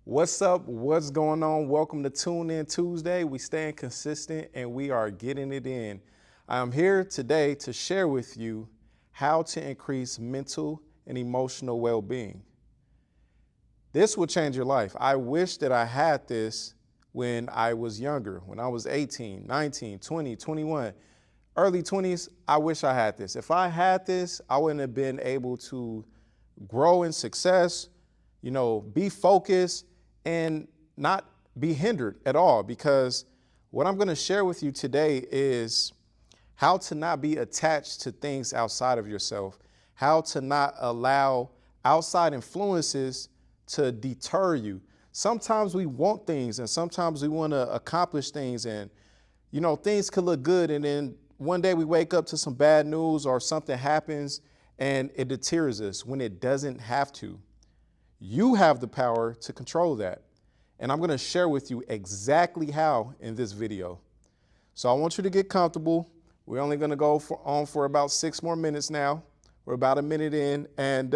What's up? What's going on? Welcome to Tune In Tuesday. We staying consistent and we are getting it in. I'm here today to share with you how to increase mental and emotional well-being. This will change your life. I wish that I had this when I was younger, when I was 18, 19, 20, 21, early 20s. I wish I had this. If I had this, I wouldn't have been able to grow in success, be focused and not be hindered at all, because what I'm going to share with you today is how to not be attached to things outside of yourself, how to not allow outside influences to deter you. Sometimes we want things and sometimes we want to accomplish things, and things could look good, and then one day we wake up to some bad news or something happens and it deters us when it doesn't have to. You have the power to control that. And I'm going to share with you exactly how in this video. So I want you to get comfortable. We're only going to go on for about 6 more minutes now. We're about a minute in, and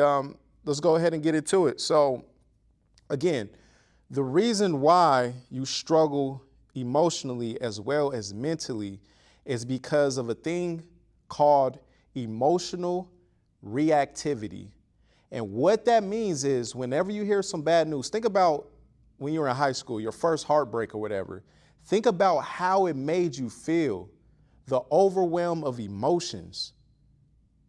let's go ahead and get into it. So again, the reason why you struggle emotionally as well as mentally is because of a thing called emotional reactivity. And what that means is whenever you hear some bad news, think about when you were in high school, your first heartbreak or whatever. Think about how it made you feel, the overwhelm of emotions,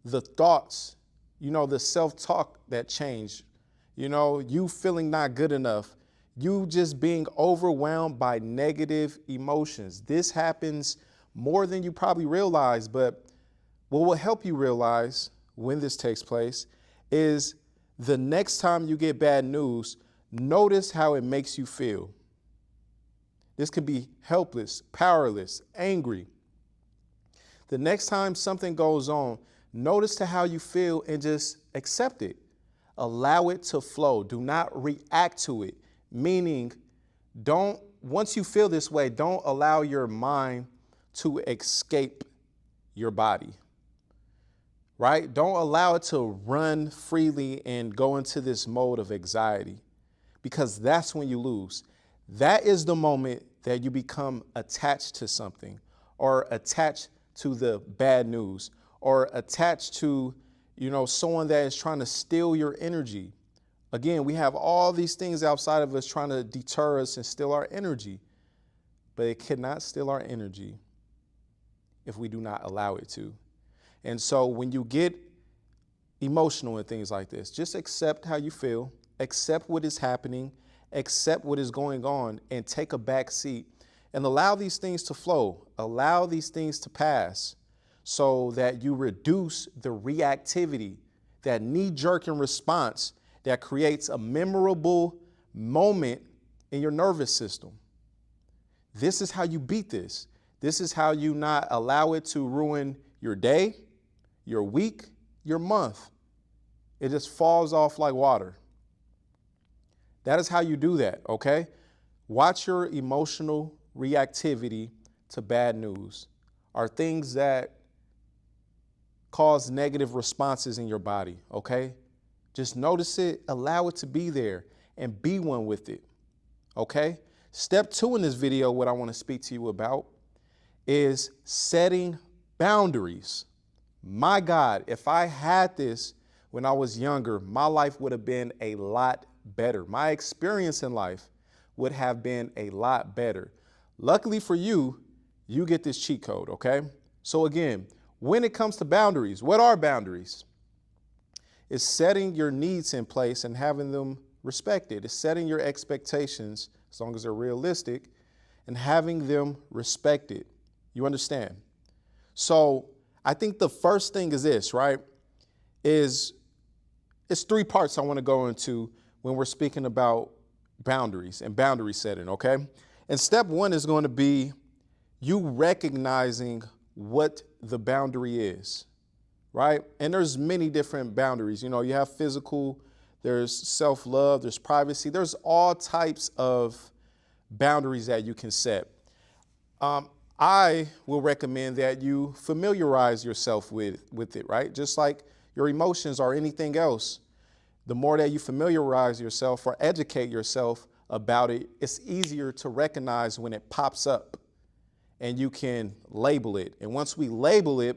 the thoughts, the self-talk that changed, you feeling not good enough, you just being overwhelmed by negative emotions. This happens more than you probably realize, but what will help you realize when this takes place is the next time you get bad news, notice how it makes you feel. This could be helpless, powerless, angry. The next time something goes on, notice to how you feel and just accept it. Allow it to flow. Do not react to it. Meaning, once you feel this way, don't allow your mind to escape your body. Right? Don't allow it to run freely and go into this mode of anxiety, because that's when you lose. That is the moment that you become attached to something, or attached to the bad news, or attached to, someone that is trying to steal your energy. Again, we have all these things outside of us trying to deter us and steal our energy, but it cannot steal our energy if we do not allow it to. And so when you get emotional and things like this, just accept how you feel, accept what is happening, accept what is going on, and take a back seat and allow these things to flow, allow these things to pass, so that you reduce the reactivity, that knee-jerking response that creates a memorable moment in your nervous system. This is how you beat this. This is how you not allow it to ruin your day, your week, your month. It just falls off like water. That is how you do that, okay? Watch your emotional reactivity to bad news, or things that cause negative responses in your body, okay? Just notice it, allow it to be there, and be one with it, okay? Step 2 in this video, what I want to speak to you about is setting boundaries. My God, if I had this when I was younger, my life would have been a lot better. My experience in life would have been a lot better. Luckily for you, you get this cheat code, okay? So again, when it comes to boundaries, what are boundaries? It's setting your needs in place and having them respected. It's setting your expectations, as long as they're realistic, and having them respected. You understand? So I think the first thing is this, right? It's 3 parts I want to go into when we're speaking about boundaries and boundary setting, okay? And step 1 is going to be you recognizing what the boundary is, right? And there's many different boundaries. You have physical, there's self-love, there's privacy, there's all types of boundaries that you can set. I will recommend that you familiarize yourself with it, right? Just like your emotions or anything else. The more that you familiarize yourself or educate yourself about it, it's easier to recognize when it pops up and you can label it. And once we label it,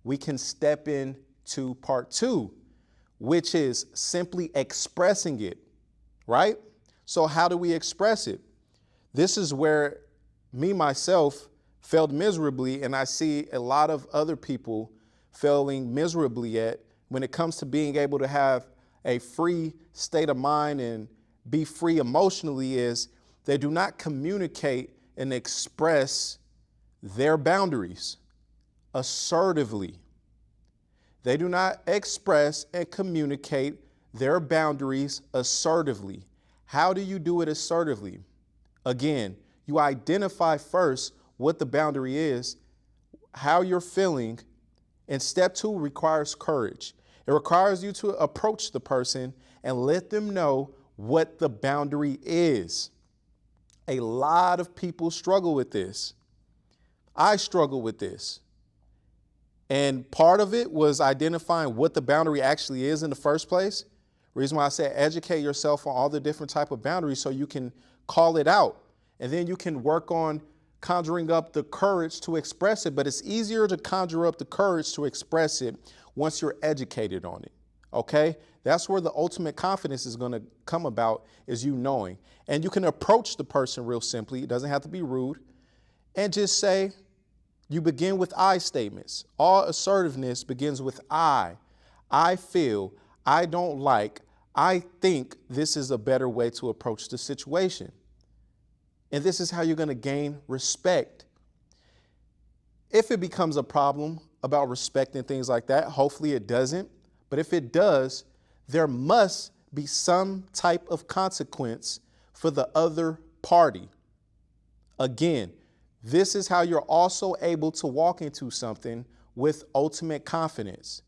we can step into part two, which is simply expressing it, right? So how do we express it? This is where me, myself, failed miserably, and I see a lot of other people failing miserably at when it comes to being able to have a free state of mind and be free emotionally is they do not communicate and express their boundaries assertively. They do not express and communicate their boundaries assertively. How do you do it assertively? Again, you identify first what the boundary is, how you're feeling, and step two requires courage. It requires you to approach the person and let them know what the boundary is. A lot of people struggle with this. I struggle with this. And part of it was identifying what the boundary actually is in the first place. Reason why I said educate yourself on all the different type of boundaries so you can call it out. And then you can work on conjuring up the courage to express it. But it's easier to conjure up the courage to express it once you're educated on it. Okay? That's where the ultimate confidence is going to come about, is you knowing. And you can approach the person real simply. It doesn't have to be rude. And just say, you begin with I statements. All assertiveness begins with I. I feel, I don't like, I think this is a better way to approach the situation. And this is how you're going to gain respect. If it becomes a problem about respect and things like that, hopefully it doesn't. But if it does, there must be some type of consequence for the other party. Again, this is how you're also able to walk into something with ultimate confidence.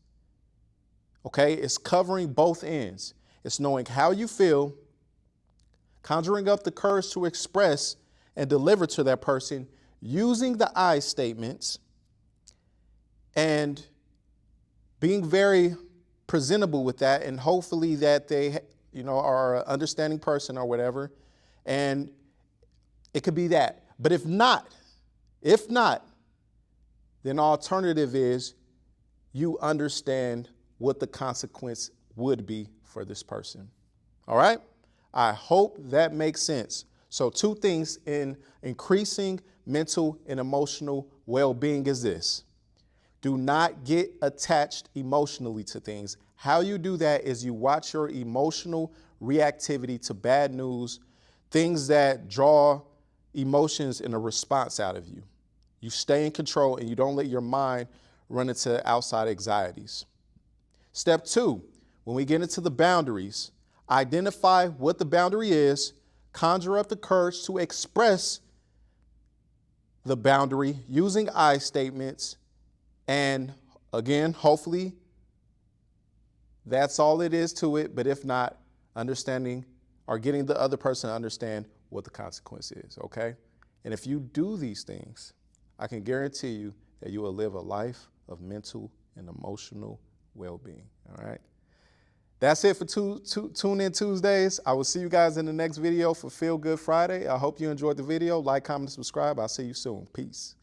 Okay, it's covering both ends. It's knowing how you feel, conjuring up the courage to express and deliver to that person, using the I statements, and being very presentable with that, and hopefully that they, are an understanding person or whatever. And it could be that. But if not, then alternative is you understand what the consequence would be for this person. All right? I hope that makes sense. So 2 things in increasing mental and emotional well-being is this. Do not get attached emotionally to things. How you do that is you watch your emotional reactivity to bad news, things that draw emotions and a response out of you. You stay in control and you don't let your mind run into outside anxieties. Step 2, when we get into the boundaries, identify what the boundary is, conjure up the courage to express the boundary using I statements, and again, hopefully that's all it is to it. But if not, understanding or getting the other person to understand what the consequence is, okay? And if you do these things, I can guarantee you that you will live a life of mental and emotional well-being, all right? That's it for Tune In Tuesdays. I will see you guys in the next video for Feel Good Friday. I hope you enjoyed the video. Like, comment, subscribe. I'll see you soon. Peace.